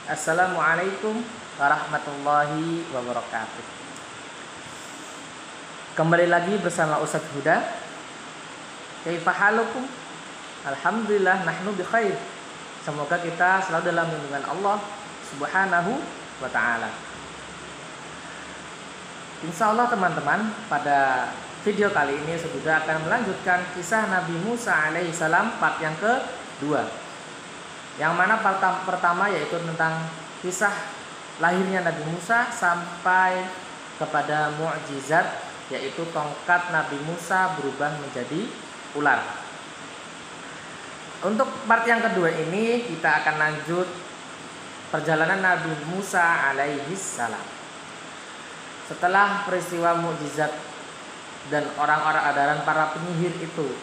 Assalamualaikum warahmatullahi wabarakatuh. Kembali lagi bersama Ustadz Huda. Kaifa halukum? Alhamdulillah nahnu bi khair. Semoga kita selalu dalam lindungan Allah Subhanahu wa taala. Insyaallah teman-teman, pada video kali ini Huda akan melanjutkan kisah Nabi Musa alaihissalam part yang kedua. Yang mana part pertama yaitu tentang kisah lahirnya Nabi Musa sampai kepada mukjizat, yaitu tongkat Nabi Musa berubah menjadi ular. Untuk part yang kedua ini kita akan lanjut perjalanan Nabi Musa alaihissalam. Setelah peristiwa mukjizat dan orang-orang dan para penyihir itu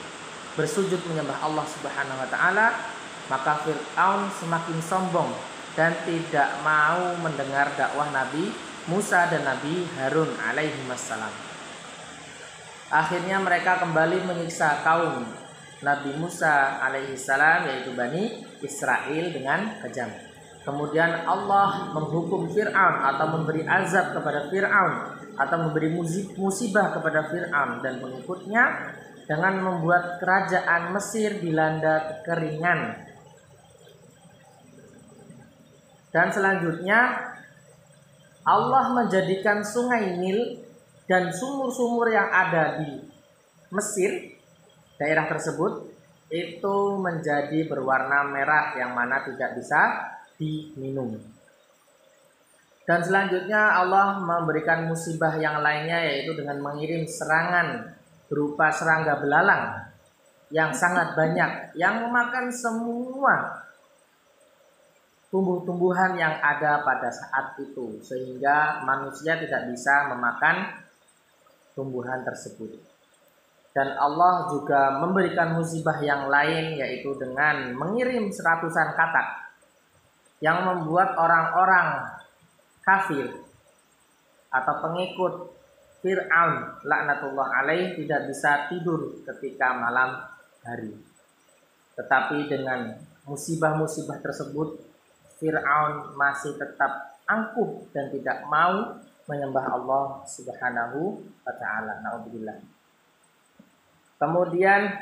bersujud menyembah Allah Subhanahu wa taala, maka Fir'aun semakin sombong dan tidak mau mendengar dakwah Nabi Musa dan Nabi Harun alaihissalam. Akhirnya mereka kembali menyiksa kaum Nabi Musa alaihissalam, yaitu Bani Israel, dengan kejam. Kemudian Allah menghukum Fir'aun atau memberi azab kepada Fir'aun atau memberi musibah kepada Fir'aun dan pengikutnya dengan membuat kerajaan Mesir dilanda kekeringan. Dan selanjutnya Allah menjadikan sungai Nil dan sumur-sumur yang ada di Mesir, daerah tersebut, itu menjadi berwarna merah yang mana tidak bisa diminum. Dan selanjutnya Allah memberikan musibah yang lainnya, yaitu dengan mengirim serangan berupa serangga belalang yang sangat banyak yang memakan semua tumbuh-tumbuhan yang ada pada saat itu, sehingga manusia tidak bisa memakan tumbuhan tersebut. Dan Allah juga memberikan musibah yang lain, yaitu dengan mengirim seratusan katak yang membuat orang-orang kafir atau pengikut Fir'aun laknatullah alaih tidak bisa tidur ketika malam hari. Tetapi dengan musibah-musibah tersebut, Fir'aun masih tetap angkuh dan tidak mau menyembah Allah Subhanahu wa taala. Na'udzubillah. Kemudian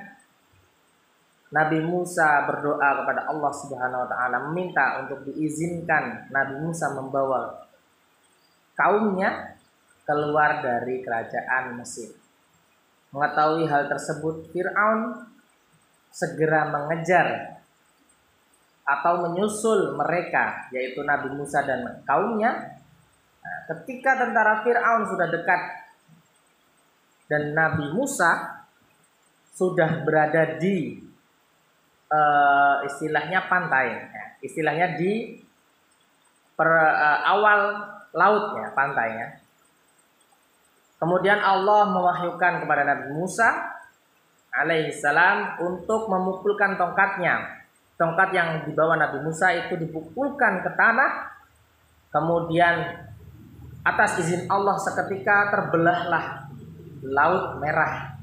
Nabi Musa berdoa kepada Allah Subhanahu wa taala, meminta untuk diizinkan Nabi Musa membawa kaumnya keluar dari kerajaan Mesir. Mengetahui hal tersebut, Fir'aun segera mengejar atau menyusul mereka, yaitu Nabi Musa dan kaumnya. Ketika tentara Fir'aun sudah dekat dan Nabi Musa sudah berada di istilahnya pantai, istilahnya di awal laut ya, pantainya. Kemudian Allah mewahyukan kepada Nabi Musa alaihissalam untuk memukulkan tongkatnya. Tongkat yang dibawa Nabi Musa itu dipukulkan ke tanah. Kemudian atas izin Allah seketika terbelahlah Laut Merah.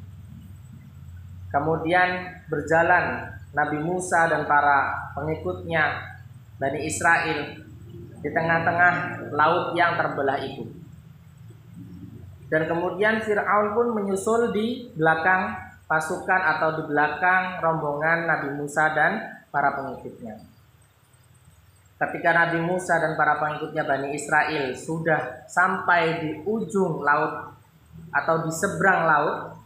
Kemudian berjalan Nabi Musa dan para pengikutnya Bani Israel di tengah-tengah laut yang terbelah itu. Dan kemudian Fir'aun pun menyusul di belakang pasukan atau di belakang rombongan Nabi Musa dan para pengikutnya. Ketika Nabi Musa dan para pengikutnya Bani Israel sudah sampai di ujung laut atau di seberang laut,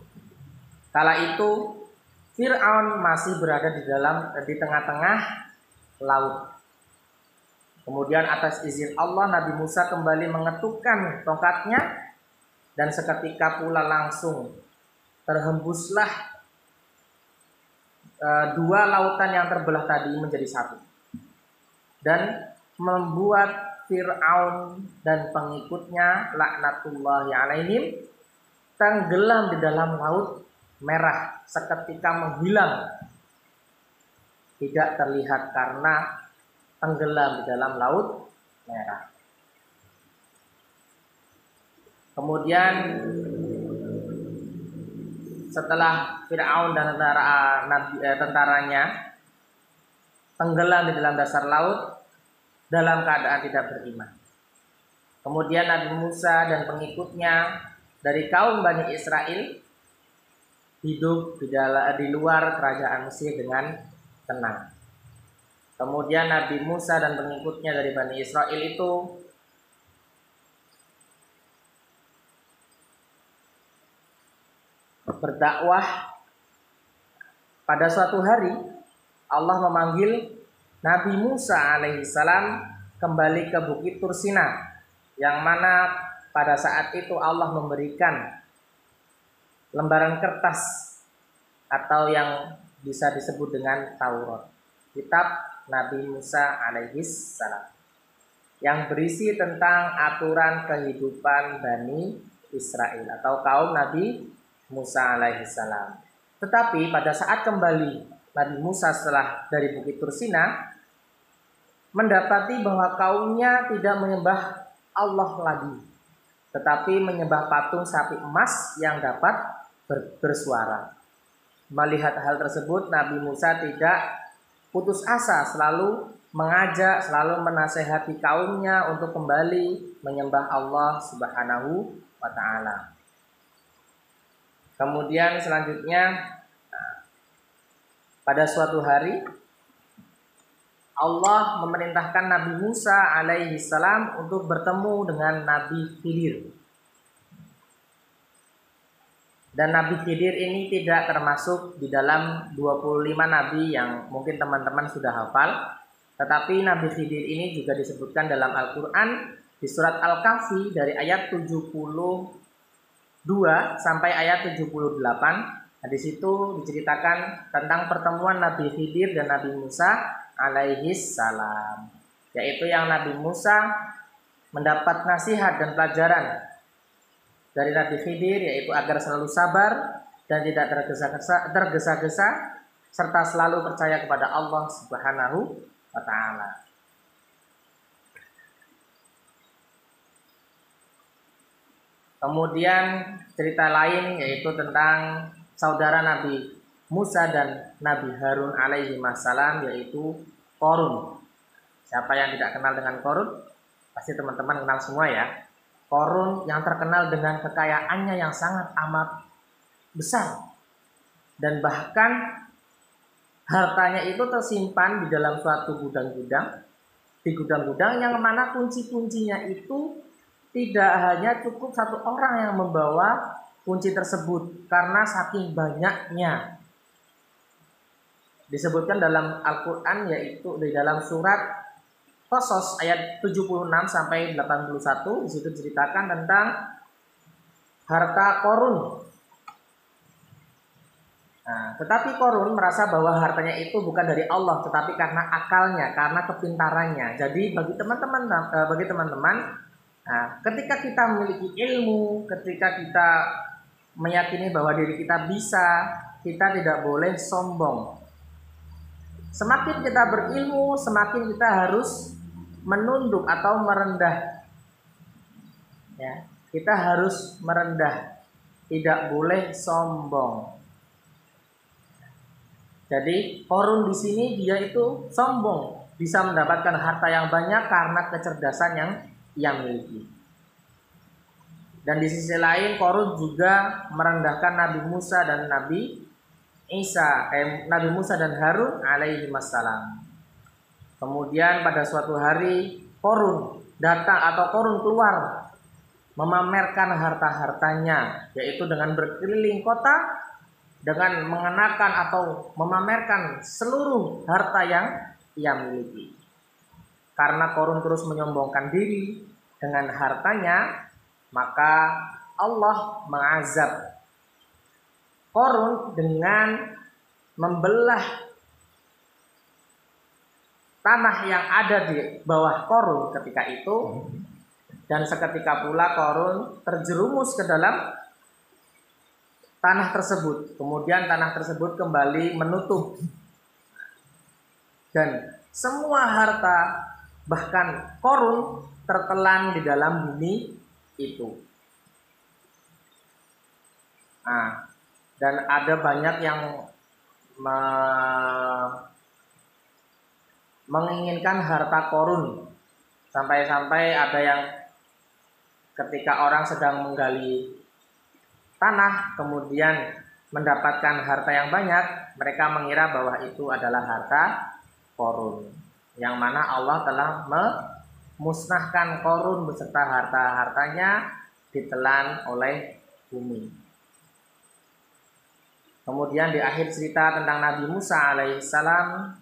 kala itu Fir'aun masih berada di tengah-tengah laut. Kemudian atas izin Allah Nabi Musa kembali mengetukkan tongkatnya dan seketika pula langsung terhembuslah dua lautan yang terbelah tadi menjadi satu dan membuat Fir'aun dan pengikutnya laknatullahi alaihim tenggelam di dalam Laut Merah, seketika menghilang, tidak terlihat karena tenggelam di dalam Laut Merah. Kemudian setelah Fir'aun dan tentaranya tenggelam di dalam dasar laut, dalam keadaan tidak beriman. Kemudian Nabi Musa dan pengikutnya dari kaum Bani Israel hidup di luar kerajaan Mesir dengan tenang. Kemudian Nabi Musa dan pengikutnya dari Bani Israel itu berdakwah. Pada suatu hari Allah memanggil Nabi Musa alaihissalam kembali ke Bukit Tursina, yang mana pada saat itu Allah memberikan lembaran kertas atau yang bisa disebut dengan Taurat, kitab Nabi Musa alaihissalam, yang berisi tentang aturan kehidupan Bani Israel atau kaum Nabi Musa alaihissalam. Tetapi pada saat kembali Nabi Musa setelah dari Bukit Tursina, mendapati bahwa kaumnya tidak menyembah Allah lagi, tetapi menyembah patung sapi emas yang dapat bersuara. Melihat hal tersebut, Nabi Musa tidak putus asa, selalu mengajak, selalu menasehati kaumnya untuk kembali menyembah Allah Subhanahu wa ta'ala. Kemudian selanjutnya pada suatu hari Allah memerintahkan Nabi Musa alaihi salam untuk bertemu dengan Nabi Khidir. Dan Nabi Khidir ini tidak termasuk di dalam 25 nabi yang mungkin teman-teman sudah hafal. Tetapi Nabi Khidir ini juga disebutkan dalam Al-Quran di surat Al-Kahfi dari ayat 72 sampai ayat 78. Nah, di situ diceritakan tentang pertemuan Nabi Khidir dan Nabi Musa alaihi salam, yaitu yang Nabi Musa mendapat nasihat dan pelajaran dari Nabi Khidir, yaitu agar selalu sabar dan tidak tergesa-gesa serta selalu percaya kepada Allah Subhanahu wa ta'ala. Kemudian cerita lain yaitu tentang saudara Nabi Musa dan Nabi Harun alaihi wassalam, yaitu Qarun. Siapa yang tidak kenal dengan Qarun? Pasti teman-teman kenal semua ya. Qarun yang terkenal dengan kekayaannya yang sangat amat besar, dan bahkan hartanya itu tersimpan di dalam suatu gudang-gudang, di gudang-gudang yang mana kunci-kuncinya itu tidak hanya cukup satu orang yang membawa kunci tersebut, karena saking banyaknya. Disebutkan dalam Al-Quran, yaitu di dalam surat Qasas ayat 76 sampai 81. Di situ diceritakan tentang harta Qarun. Nah, tetapi Qarun merasa bahwa hartanya itu bukan dari Allah, tetapi karena akalnya, karena kepintarannya. Jadi bagi teman-teman, nah, ketika kita memiliki ilmu, ketika kita meyakini bahwa diri kita bisa, kita tidak boleh sombong. Semakin kita berilmu, semakin kita harus menunduk atau merendah. Ya, kita harus merendah, tidak boleh sombong. Jadi Qarun di sini dia itu sombong, bisa mendapatkan harta yang banyak karena kecerdasan yang ia miliki. Dan di sisi lain Qarun juga merendahkan Nabi Musa dan Nabi Musa dan Harun alaihi wassalam. Kemudian pada suatu hari Qarun keluar memamerkan harta-hartanya, yaitu dengan berkeliling kota dengan mengenakan atau memamerkan seluruh harta yang ia miliki. Karena Qarun terus menyombongkan diri dengan hartanya, maka Allah mengazab Qarun dengan membelah tanah yang ada di bawah Qarun ketika itu, dan seketika pula Qarun terjerumus ke dalam tanah tersebut. Kemudian tanah tersebut kembali menutup, dan semua harta bahkan Qarun tertelan di dalam bumi itu. Nah, dan ada banyak yang menginginkan harta Qarun, Sampai-sampai ada yang ketika orang sedang menggali tanah kemudian mendapatkan harta yang banyak, mereka mengira bahwa itu adalah harta Qarun, yang mana Allah telah memusnahkan Qarun beserta harta-hartanya ditelan oleh bumi. Kemudian di akhir cerita tentang Nabi Musa alaihissalam,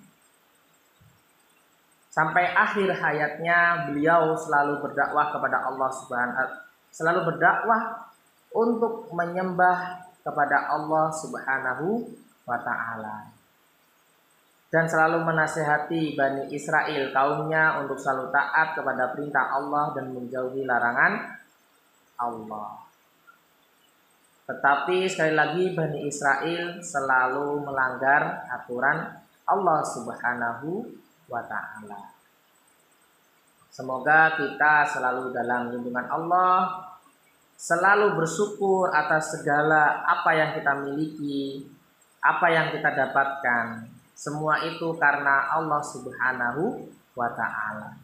sampai akhir hayatnya beliau selalu berdakwah kepada Allah Subhanahu, selalu berdakwah untuk menyembah kepada Allah Subhanahu wa ta'ala, dan selalu menasihati Bani Israel kaumnya untuk selalu taat kepada perintah Allah dan menjauhi larangan Allah. Tetapi sekali lagi Bani Israel selalu melanggar aturan Allah Subhanahu wa ta'ala. Semoga kita selalu dalam lindungan Allah, selalu bersyukur atas segala apa yang kita miliki, apa yang kita dapatkan. Semua itu karena Allah Subhanahu wa ta'ala.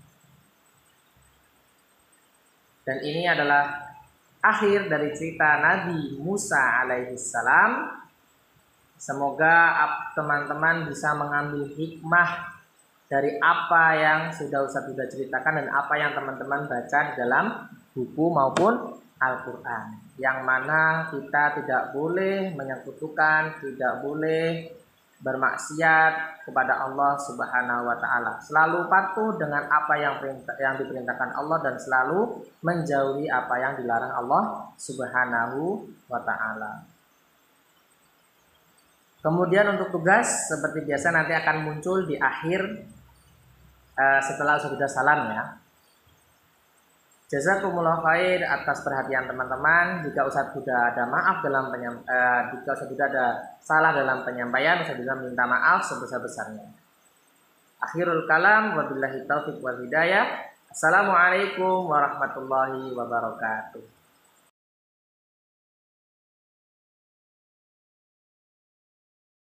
Dan ini adalah akhir dari cerita Nabi Musa alaihissalam. Semoga teman-teman bisa mengambil hikmah dari apa yang sudah Ustadz ceritakan dan apa yang teman-teman baca di dalam buku maupun Al-Quran, yang mana kita tidak boleh menyekutukan, tidak boleh bermaksiat kepada Allah Subhanahu wa ta'ala. Selalu patuh dengan apa yang diperintahkan Allah dan selalu menjauhi apa yang dilarang Allah Subhanahu wa ta'ala. Kemudian untuk tugas seperti biasa nanti akan muncul di akhir setelah sudah salam ya. Jazakumullah khair atas perhatian teman-teman. Jika Ustadz sudah ada maaf dalam jika Ustadz sudah ada salah dalam penyampaian, Ustadz juga minta maaf sebesar-besarnya. Akhirul kalam, wabillahi taufiq wal hidayah. Assalamualaikum warahmatullahi wabarakatuh.